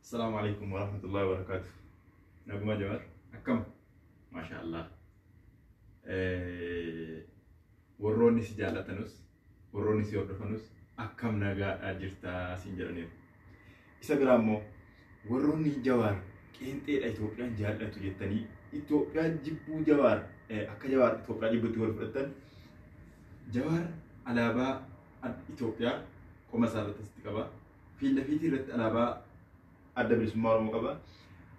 السلام عليكم ورحمة الله وبركاته. نقوم جمال أكم ما شاء الله. وروني سجالة تنوس وروني سيور دفنوس أكم نجا أجرتا سنجرنير. إسقرامو وروني جوار كنت إثيوبيا جالة تجتني إثيوبيا جبوا جوار أك جوار إثيوبيا جبوا تور فرتن جوار على با إثيوبيا كم سالة تستقبا في اللفيت رت على با ada bersumber muka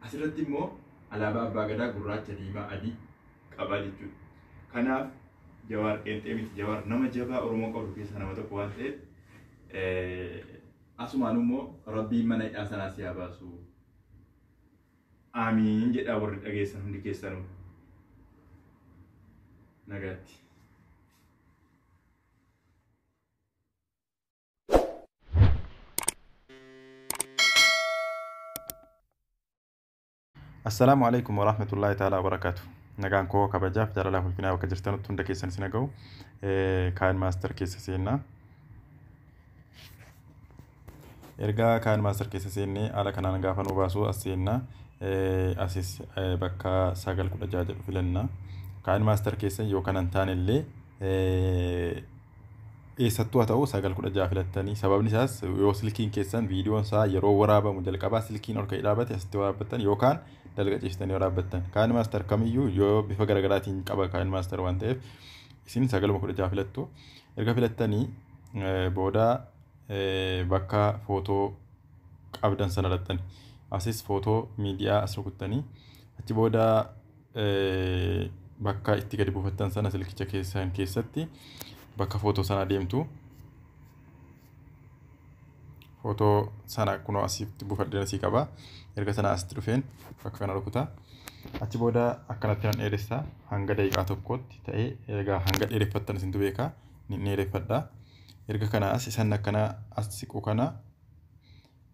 asirratti immoo alaabaa abbaa gadaa gurraacha diimaa adii qaba jechuudha. Kanaaf Jawaar qeenxee miti Jawaar nama jabaa Oromoo qabdu keessaa nama tokko waan ta'eef asumaan immoo rabbiin mana hidhaa sanaa si haa baasu. Amiin jedhaa warri dhageessan hundi keessanuu. Nagaatti. السلام عليكم ورحمة الله تعالى وبركاته. نجان كو كبجاف جرى له الفناء وكجرتنا تندك كيسن سنجو كاين ماستر كيس سينا إرجع كاين ماستر كيس سيني على كنا نجافن وباسو السينا أسيس بكا ساقل كل جاج فيلنا كاين ماستر كيس يو كان انتان اللي ستوه تاو ساقل كل جاف فيلتني سبب نساس يوصلكين كيسن فيديو سا يرو ورابا مدل كبا سلكين أو كإلابات يستوى بتن يو كان dalga jeestanii waraabbattan kaan maaster kamiyyuu yoo bifa garaagaraatiin qaba kaan maaster waan ta'eef isin sagaluma 16 filattu erga filattanii booda bakka footoo qabdan sana lattani asis footoo miidiyaa as rukuttanii achi booda bakka itti gadi buufattan sana silkicha keessatti bakka footoo sana deemtu footoo sana kunoo asitti buufadheen asii qaba erga sana asitti dhufeen bakka kana rukuta achi booda akkanatti nan dheeressa hanga daqiiqaa tokkotti ta'ee egaa hanga dheereffattan isintu beeka ni dheereffadha erga kana as isan akkana as siqu kana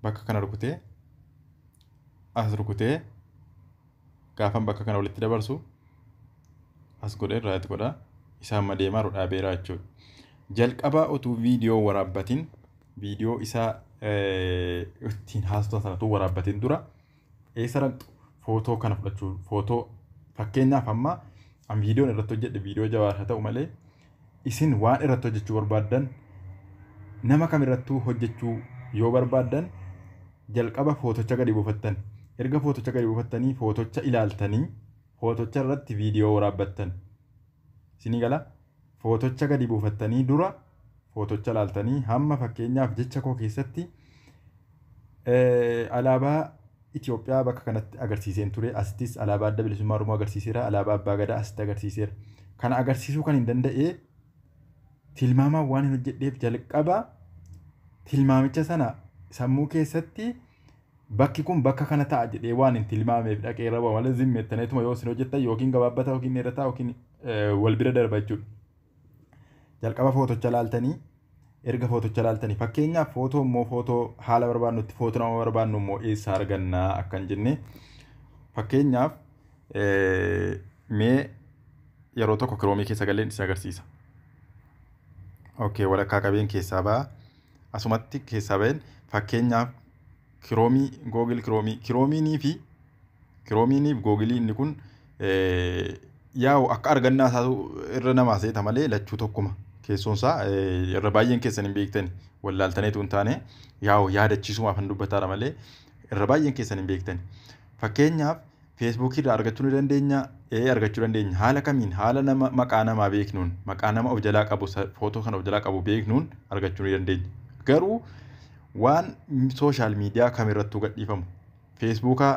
bakka kana rukutee as rukutee gaafan bakka kana walitti dabarsu as godhee irraatti godha isaan madeemaa rudhaa beeraa jechuudha jalqaba otuu viidiyoo waraabbatiin viidiyoo isaa ittiin haasoftan sanatu waraabbatiin dura eessaran footoo kana fudhachuu footoo fakkeenyaaf amma an viidiyoon irratti hojjedhe viidiyoo Jawaar haa ta'u malee isin waan irratti hojjechuu barbaaddan nama kam irrattuu hojjechuu yoo barbaaddan jalqaba footocha gadi buufattan erga footocha gadi buufattanii footocha ilaaltanii footocha irratti viidiyoo waraabbattan isinii gala footocha gadi buufattanii dura footocha ilaaltanii hamma fakkeenyaaf jecha koo keessatti alaabaa Itoophiyaa bakka kanatti agarsiiseen ture asittis alaabaa adda bilisummaa Oromoo agarsiiseera alaabaa abbaa gadaa asitti agarsiiseera kana agarsiisuu kan hin danda'e tilmaamaa waan hin hojjedheef jalqaba tilmaamicha sana sammuu keessatti bakki kun bakka kana ta'a jedhee waan hin tilmaameef dhaqee raba malee zimmeettaneetuma yoo isin hojjettan yookiin gabaabbataa yookiin dheerataa yookiin wal bira darba jechuudha jalqaba footocha ilaaltanii erga footocha ilaaltanii fakkeenyaaf footoo immoo footoo haala barbaannutti footoo nama barbaannu immoo eessaa argannaa akkan jenne fakkeenyaaf mee yeroo tokko kiroomii keessa galeen isin agarsiisa. Okay walakkaa qabeen keessaa ba'a asumatti keessaa ba'een fakkeenyaaf kiroomii googil kiroomiinii fi googilii inni kun yaa'u akka argannaa isaatu irra namaa seeta malee lachuu tokkuma. keessonsaa irra baay'een keessan hin beektan wallaaltaneetu hin taane yaa'u yaadachiisumaaf hin dubbataadha malee irra baay'een keessan hin beektan fakkeenyaaf feesbuukii irraa argachuu ni dandeenya argachuu dandeenya haala kamiin haala nama maqaa namaa beeknuun maqaa nama of jalaa qabu footoo kana of jalaa qabu beeknuun argachuu ni dandeenya garuu waan sooshaal miidiyaa kamirrattuu gadhiifamu feesbuukaa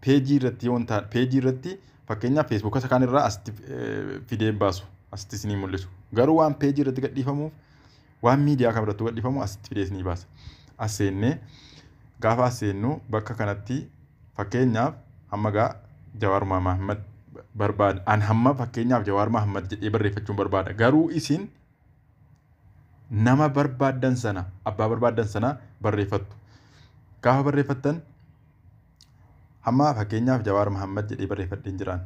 peejii irratti yoo ta'an peejii irratti fakkeenyaaf feesbuuka isa kaan irraa asitti fideen baasu asitti isinii mul'isu garuu waan peejii irratti gadhiifamuuf waan miidiyaa kamirrattuu gadhiifamu asitti fidee isinii baasa as seennee gaafa as seennu bakka kanatti fakkeenyaaf hamma gaa Jawaar Mahammad barbaada an hamma fakkeenyaaf Jawaar Mahammad jedhee barreeffachuun barbaada garuu isin nama barbaaddan sana abbaa barbaaddan sana barreeffattu gaafa barreeffattan hamma fakkeenyaaf Jawaar Mahammad jedhee barreeffadheen jiraan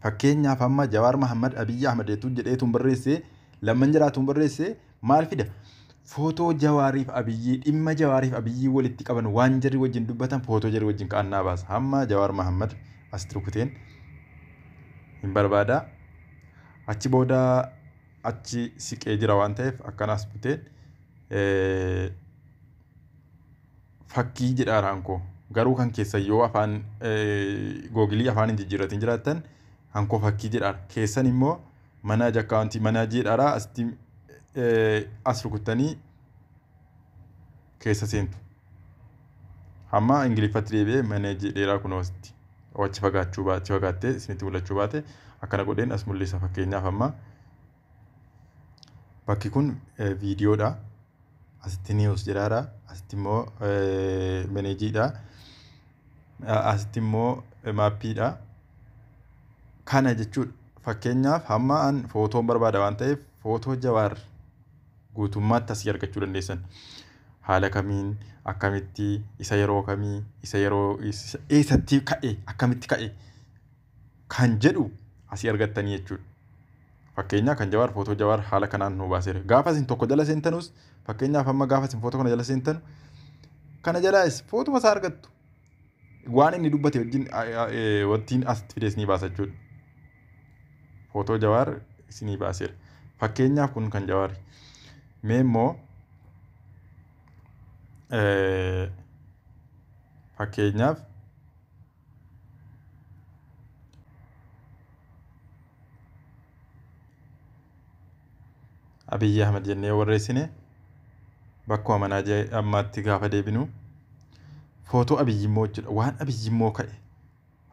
fakkeenyaaf amma Jawaar Mahammad Abiyyi Ahmed jedheetuun barreessee lamman jiraatuun barreessee maal fida footoo Jawaariif Abiyyii dhimma Jawaariif Abiyyii walitti qaban waan jarri wajjin dubbatan footoo jarri wajjin ka'annaa baasa. Hamma Jawaar Mahammad as rukuteen hin barbaada. Achi booda achi siqee jira waan ta'eef akkanaas buteen fakkii jedha rankoo. Garuu kan keessa yoo afaan googilii afaan hin jijjiiratin jiraatan hankoo fakkii jedha. Keessan immoo manaa jakkaawwantii manaa jedhaadha. Asitti as rukuttanii keessa seentu. Hamma Ingiliffatti deebi'ee mana jedheeraa kunoo asitti achi fagaattee isinitti mul'achuu baate akkana godheen as mul'isa. Fakkeenyaaf amma bakki kun viidiyoodha. Asitti niiwus jedhaadha. Asitti immoo meneejiidha. Asitti immoo maappiidha. Kana jechuudha. Fakkeenyaaf hamma an footoon barbaada waan ta'eef footoo Jawaar guutummaatti asii argachuu dandeessan. Haala kamiin akkamitti isa yeroo kamii isa yeroo eessatti ka'e akkamitti ka'e kan jedhu asii argattanii jechuudha. Fakkeenyaaf kan Jawaar footoo Jawaar haala kanaan nu baaseera. Gaafa isin tokko jala seentanus fakkeenyaaf amma gaafa isin footoo kana jala seentan kana jalaas footuma isaa argattu. Waan inni dubbate wajjin wantiin asitti fidee isinii baasa jechuudha. Footoo Jawaar isinii baaseera. Fakkeenyaaf kun kan Jawaari. Mee immoo fakkeenyaaf Abiyyi Ahmad jennee warreessine bakkuma manaa ammaatti gaafa deebinu footoo Abiyyi immoo jechuudha. Waan Abiyyi immoo ka'e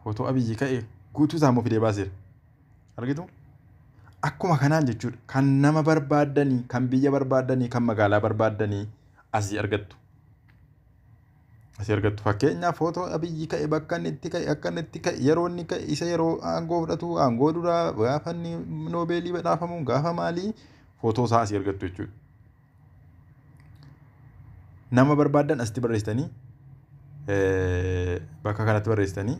footoo Abiyyi ka'e guutuu isaa immoo fidee baaseera. Argitu? Akkuma kanaan jechuudha. Kan nama barbaadanii, kan biyya barbaadanii, kan magaalaa barbaadanii asii argattu. Asii argattu. Fakkeenyaaf footoo Abiyyi ka'e bakka inni itti ka'e akka inni itti ka'e yeroo inni ka'e isa yeroo aangoo fudhatu aangoo duraa gaafa inni noobeelii badhaafamu gaafa maalii footoo isaa asii argattu jechuudha. Nama barbaadan asitti barreessitanii bakka kanatti barreessitanii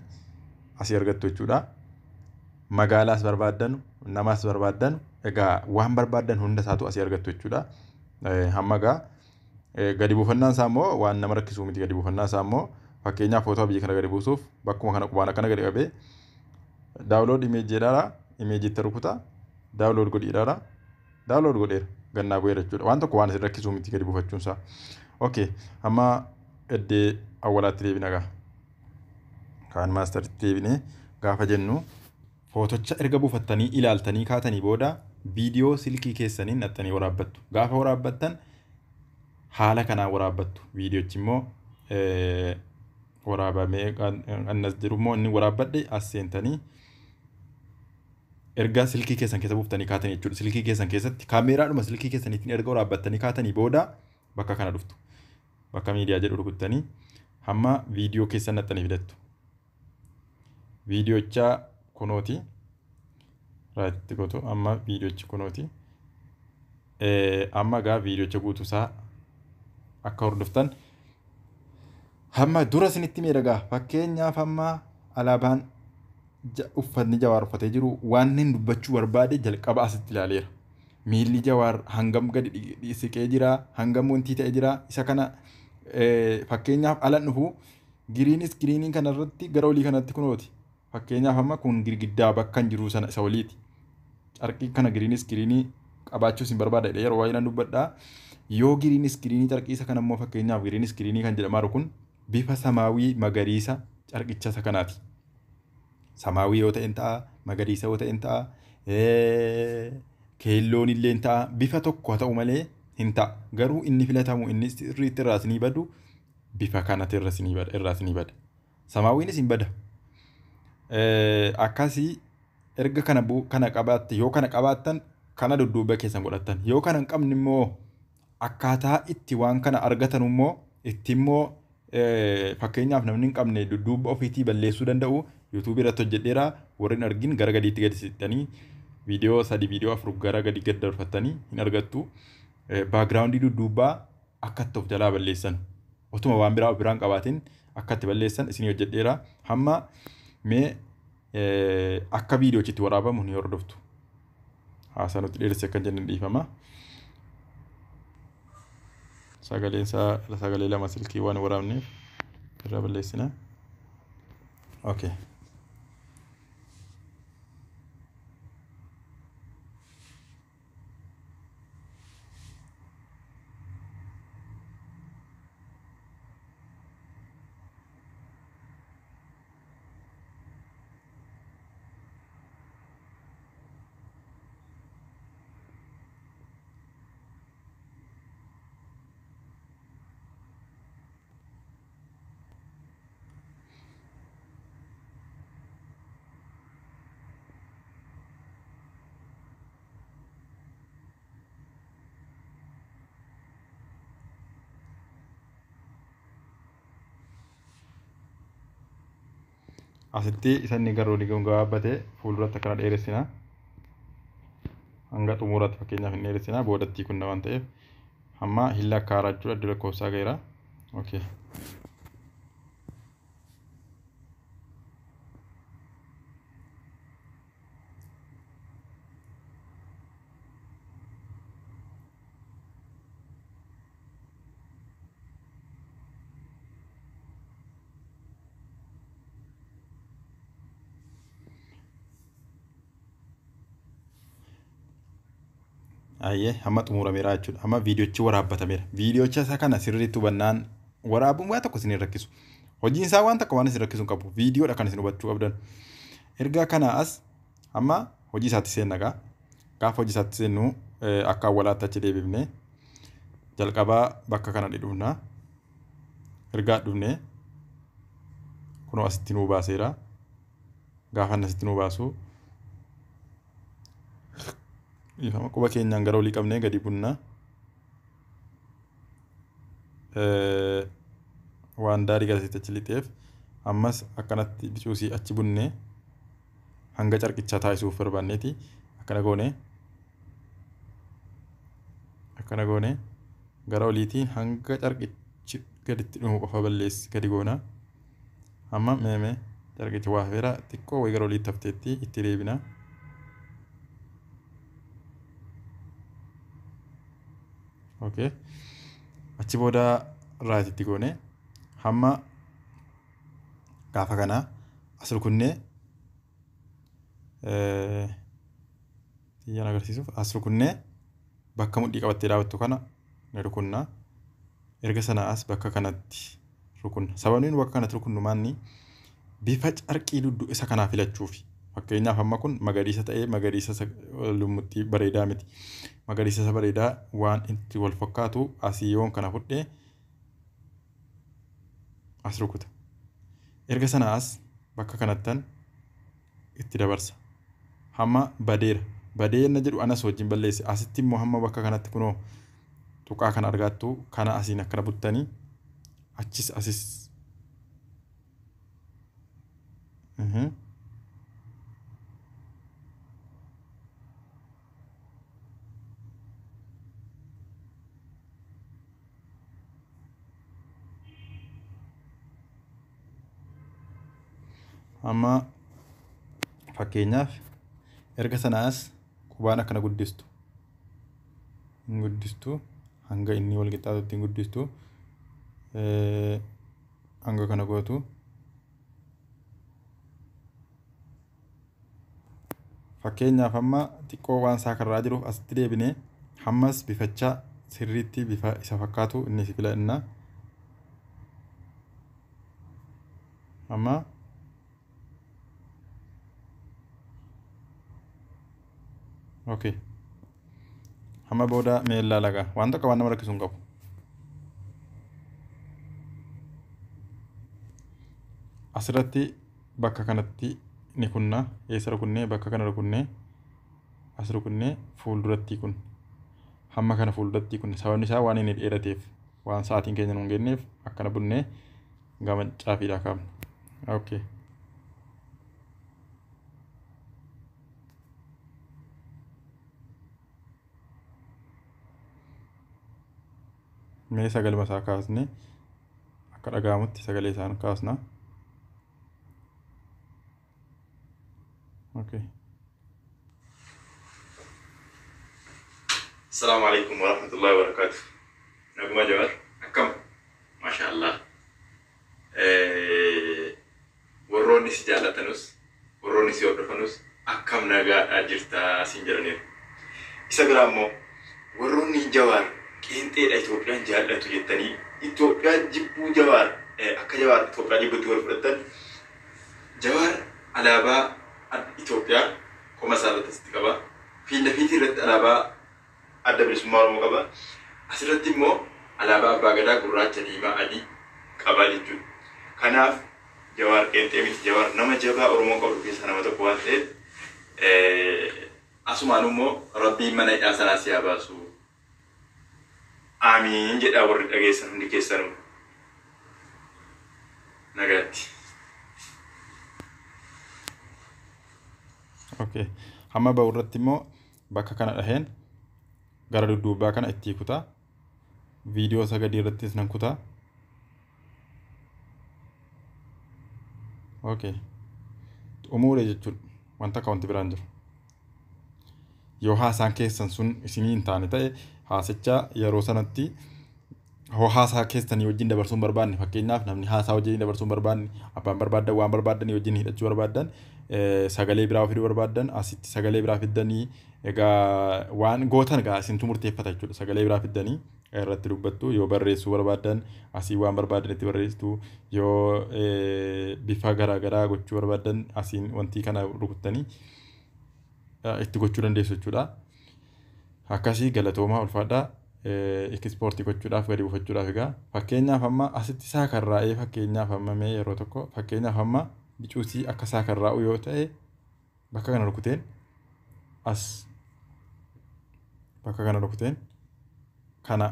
asii argattu jechuudha. Magaalaas barbaadan namaas barbaadan egaa waan barbaadan hunda isaatu asii argattu jechuudha. Hamma egaa gadi buufannaan isaa immoo waan nama rakkisuu miti. Gadi buufannaan isaa immoo fakkeenyaaf footoo Abiyyi kana gadi buusuuf bakkuma kana qubaan akkana gadi qabee daawulood imeejii jedhaadha. Imeejiitti rukuta daawulood godhiidhaadha. Daawulood godheera gannaa bu'eera jechuudha. Waan tokko waan isin rakkisuu miti gadi buufachuun isaa. Okay, amma iddee awwalaatti deebina egaa. Kinemaasteritti deebinee gaafa jennu footocha erga buufattanii ilaaltanii kaatanii booda viidiyoo silkii keessaniin naxxanii waraabbattu. Gaafa waraabbattan haala kanaan waraabbattu. Viidiyoochi immoo waraabamee annas jiru immoo inni waraabbadhe as seentanii erga silkii keessan keessa buuftanii kaatanii jechuudha. Silkii keessan keessatti kaameeraadhuma silkii keessaniitiin erga waraabbattanii kaatanii booda bakka kana dhuftu. Bakka miidiyaa jedhu rukuttanii hamma viidiyoo keessan naxxanii fidattu. Viidiyoocha kunooti. Raatti goto amma viidiyoochi kunooti. Amma gaa viidiyoocha guutuusaa akka hordoftan hamma dura isinitti miidhagaa. Fakkeenyaaf amma alaabaan uffatni Jawaar uffatee jiru waan inni dubbachuu barbaade jalqaba asitti ilaaleera. Miilli Jawaar hangam gadi siqee jira, hangam wantii ta'ee jira. Isa kana fakkeenyaaf alan dhufu giriiniin kanarratti gara olii kanatti kunooti. Fakkeenyaaf amma kun girgiddaa bakka hin jiru sana isa oliiti. Carqii kana giriinii qabaachuus hin barbaada yeroo waa'ee nan dubbadhaa. Yoo giriinii carqii isa kana immoo fakkeenyaaf giriinii kan jedhamu kun bifa samaawii magariisa carqicha isa kanaati. Samaawii yoo ta'e ta'a, magariisa yoo ta'e ta'a, keelloon illee ta'a. Bifa tokko haa ta'u malee hin ta'a. Garuu inni filatamu inni sirriitti irraas ni badu bifa kanatti irraas ni bada. Samaawiinis hin bada. Akkasii erga kana qabaatte yoo kana qabaattan kana dudduubbaa keessan godhattan. Yoo kana hin qabne immoo akkaataa itti waan kana argatan immoo itti immoo fakkeenyaaf namni hin qabne dudduubbaa ofiitii balleessuu danda'u. YouTube irratti hojjedheera. Warreen argin gara gadiitti gadi sittanii viidiyoo 3 viidiyoo 4 gara gadi darbattanii hin argattu. Baakgiraawundii dudduubbaa akka itti of jalaa balleessan otuma waan biraan qabaatiin akka itti balleessan isin hojjedheera. Hamma mee akka viidiyoochitti waraabamu ni hordoftu. Haasaa nutti dheeresse akka jenne dhiifama. sagalee lama silkii waan waraabneef irra balleessina. Okay. Asitti isanni garuu ni gabaabbatee fuulduratti akkana dheeressina. Hanga xumuraatti fakkeenyaaf hin dheeressina. Boodatti kun waan ta'eef amma hilla akkaaraa jechuudha. Iddoo lakkoofsaa gaheera. Okay. Ayyee amma xumurameera jechuudha. Amma viidiyoochi waraabbatameera. Viidiyoocha isa kana sirriitti hubannaan waraabuun waan tokko isin rakkisu. Hojiin isaa waan tokko waan isin rakkisu hin qabu. Viidiyoodha kan isin hubachuu qabdan. Erga kana as amma hojii isaatti seennagaa. Gaafa hojii isaatti seennu akka awwaalaatti achi deebifnee jalqabaa bakka kana dhufna. Ergaa dhufnee kunoo asitti nuu baaseera. Gaafa inni asitti nuu baasu ifama quba keenyaan gara olii qabnee gadi bunna. Waan daarii galasitti achi lixeef ammas akkanatti bicuusii achi bunnee hanga carqichaa taasisuuf barbaanneeti. Akkana goone gara oliitiin hanga carqichi gaditti dhumu qofa balleessi gadi goona. Amma meemee carqichi waa hafeera xiqqoo wayi gara oliitti hafteetti itti deebina. Okay. Achi booda raatitti goone hamma gaafa kana as rukunnee xiyyaan agarsiisuuf as rukunnee bakka mudhii qabattee dhaabattu kana ni rukunna. Erga sana as bakka kanatti rukunna. Sababni bakka kanatti rukunnu maanni bifa carqii dudduu isa kanaa filachuufi. Fakkeenyaaf amma kun magariisa ta'ee magariisa lummutti bareedaa miti. Magariisa isa bareedaa waan itti wal fakkaatu asii yoon kana fudhee as rukuta. Erga sana as bakka kanattan itti dabarsa. Hamma badeera. Badeena jedhu anas wajjin balleesse. Asitti immoo hamma bakka kanatti kunoo tuqaa kana argattu kana asiin akkana buttanii achis asis. Amma fakkeenyaaf erga sanaas qubaan akkana guddistu hanga inni wal qixxaatutti guddistu hanga kana gootu fakkeenyaaf amma xiqqoo waan saakarraa jiruuf asitti deebinee hammas bifachaa sirriitti bifa isa fakkaatu inni si filanna. Amma okay. Hamma booda meellaa lagaa waan tokko waan nama rakkisu hin qabu. Asirratti bakka kanatti ni kunna eessa rukunnee bakka kana rukunnee as rukunnee fuulduratti kun hamma kana fuulduratti kun sababni isaa waan inni dheerateef waan sa'aatiin keenya nu hin geenyeef akkana bunnee gama caafiidhaa kaabna. Okay. Mee sagalee masaa kaasne akka dhaga'amutti sagalee isaan kaasna. Okay. Assalamu alaikum wa rahmatullahi wa barakatuh. Naguma Jawar akkam maashaallah. Warroonni si jaalatanus warroonni si hordofanus akkam nagaadhaa jirtaa siin jedhaniiru. Isa biraa immoo warroonni Jawar qeenxeedha Itoophiyaan jaallatu jettanii Itoophiyaan jibbuu Jawar akka Jawar Itoophiyaa jibbutti wal fudhatan Jawar alaabaa Itoophiyaa koma saalatti qaba. Fiinda fiitii irratti alaabaa adda bilisummaa Oromoo qaba. Asirratti immoo alaabaa abbaa gadaa gurraacha diimaa adii qaba jechuudha. Kanaaf Jawar qeenxee miti. Jawar nama jabaa Oromoo qabu keessaa nama tokko waan ta'eef asumaan immoo rabbiin mana hidhaa sanaa si haa baasu. Amiin jedhaa warri dhageessan hundi keessanuu. Nagaatti. Okay. Hamma ba'urratti immoo bakka kana dhaheen gara dudduubbaa kana itti kutaa. Viidiyoo sagadii irrattis nan kutaa. Okay. Umuuree jechuudha. Wanta akka wanti biraan jiru. Yoo haasaan keessan sun isinii hin taane ta'e haasicha yeroo sanatti haasaa keessanii wajjin dabarsuun barbaanne fakkeenyaaf namni haasaa wajjin dabarsuun barbaanne abbaan barbaadan waan barbaadanii wajjin hidhachuu barbaadan sagalee biraa fiduu barbaadan asitti sagalee biraa fiddanii egaa waan gootan egaa isintu murteeffata jechuudha. Sagalee biraa fiddanii irratti dubbattu yoo barreessuu barbaadan asii waan barbaadan itti barreessitu yoo bifa garaa garaa gochuu barbaadan asiin wanti kana rukuttanii itti gochuu dandeessu jechuudha. Akkasii galatoomaa ulfaadhaa ekispoortii gochuudhaaf gadi buufachuudhaaf egaa fakkeenyaaf amma asitti saakarraa'ee fakkeenyaaf amma mee yeroo tokko fakkeenyaaf amma bicuusii akka saakarraa'u yoo ta'e bakka kana rukuteen as bakka kana rukuteen kana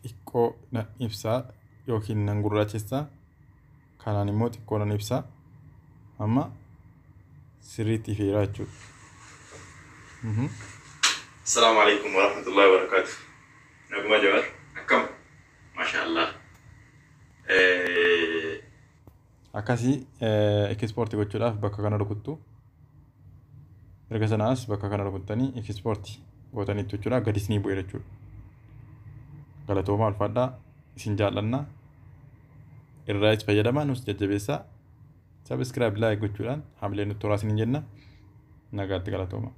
xiqqoo nan ibsaa yookiin nan gurraachessaa kanaan immoo xiqqoo nan ibsaa amma sirriitti ifeeraa jechuudha. Assalamu alaikum warahmatullahi wabarakatuh. Naguma Jawar akkam maashaallah. Akkasii ekispoortii gochuudhaaf bakka kana rukuttu. Erga sanaas bakka kana rukuttanii ekispoortii gootanii jechuudha gadi isinii bu'e jechuudha. Galatoomaa ulfaadhaa isin jaalladha. Irraa itti fayyadamaa nus jajjabeessaa. Subscribe like gochuudhaan hamilee nutti toraa isin jenna. Nagaatti galatoomaa.